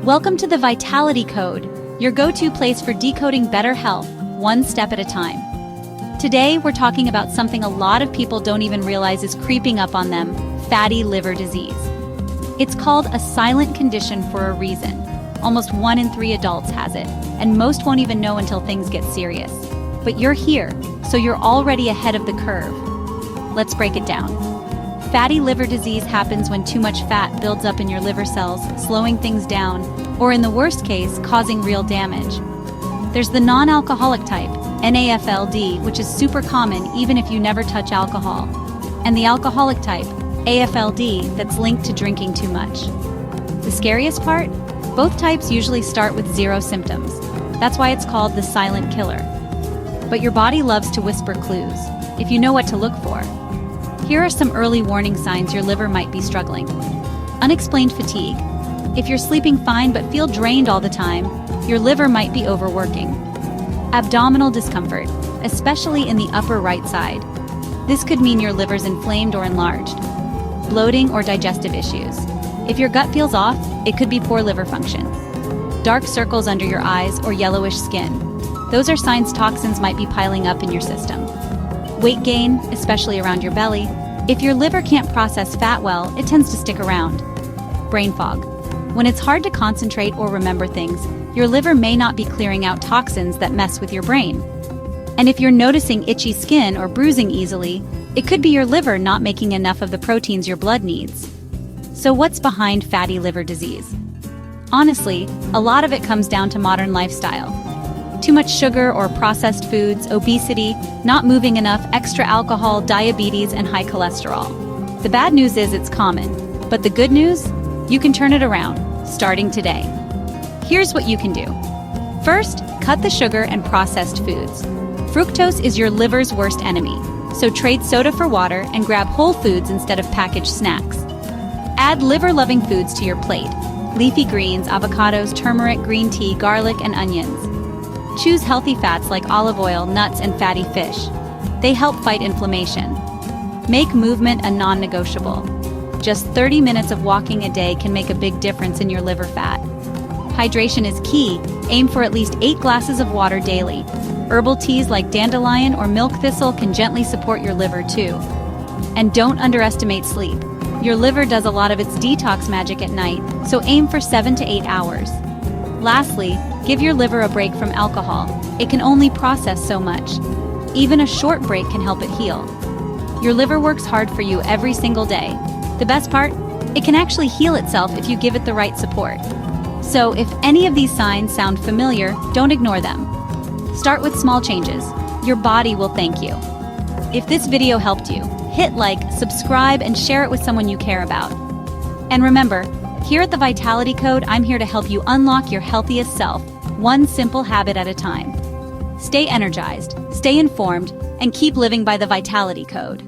Welcome to the Vitality Code, your go-to place for decoding better health, one step at a time. Today, we're talking about something a lot of people don't even realize is creeping up on them: fatty liver disease. It's called a silent condition for a reason. Almost 1 in 3 adults has it, and most won't even know until things get serious. But you're here, so you're already ahead of the curve. Let's break it down. Fatty liver disease happens when too much fat builds up in your liver cells, slowing things down, or in the worst case, causing real damage. There's the non-alcoholic type, NAFLD, which is super common even if you never touch alcohol, and the alcoholic type, AFLD, that's linked to drinking too much. The scariest part? Both types usually start with 0 symptoms. That's why it's called the silent killer. But your body loves to whisper clues, if you know what to look for. Here are some early warning signs your liver might be struggling. Unexplained fatigue. If you're sleeping fine but feel drained all the time, your liver might be overworking. Abdominal discomfort, especially in the upper right side. This could mean your liver's inflamed or enlarged. Bloating or digestive issues. If your gut feels off, it could be poor liver function. Dark circles under your eyes or yellowish skin. Those are signs toxins might be piling up in your system. Weight gain, especially around your belly. If your liver can't process fat well, it tends to stick around. Brain fog. When it's hard to concentrate or remember things, your liver may not be clearing out toxins that mess with your brain. And if you're noticing itchy skin or bruising easily, it could be your liver not making enough of the proteins your blood needs. So what's behind fatty liver disease? Honestly, a lot of it comes down to modern lifestyle. Too much sugar or processed foods, obesity, not moving enough, extra alcohol, diabetes, and high cholesterol. The bad news is it's common, but the good news? You can turn it around, starting today. Here's what you can do. First, cut the sugar and processed foods. Fructose is your liver's worst enemy, so trade soda for water and grab whole foods instead of packaged snacks. Add liver-loving foods to your plate: leafy greens, avocados, turmeric, green tea, garlic, and onions. Choose healthy fats like olive oil, nuts, and fatty fish. They help fight inflammation. Make movement a non-negotiable. Just 30 minutes of walking a day can make a big difference in your liver fat. Hydration is key. Aim for at least 8 glasses of water daily. Herbal teas like dandelion or milk thistle can gently support your liver too. And don't underestimate sleep. Your liver does a lot of its detox magic at night, so aim for 7 to 8 hours. Lastly, give your liver a break from alcohol. It can only process so much. Even a short break can help it heal. Your liver works hard for you every single day. The best part? It can actually heal itself if you give it the right support. So if any of these signs sound familiar, don't ignore them. Start with small changes. Your body will thank you. If this video helped you, hit like, subscribe, and share it with someone you care about. And remember, here at the Vitality Code, I'm here to help you unlock your healthiest self, one simple habit at a time. Stay energized, stay informed, and keep living by the Vitality Code.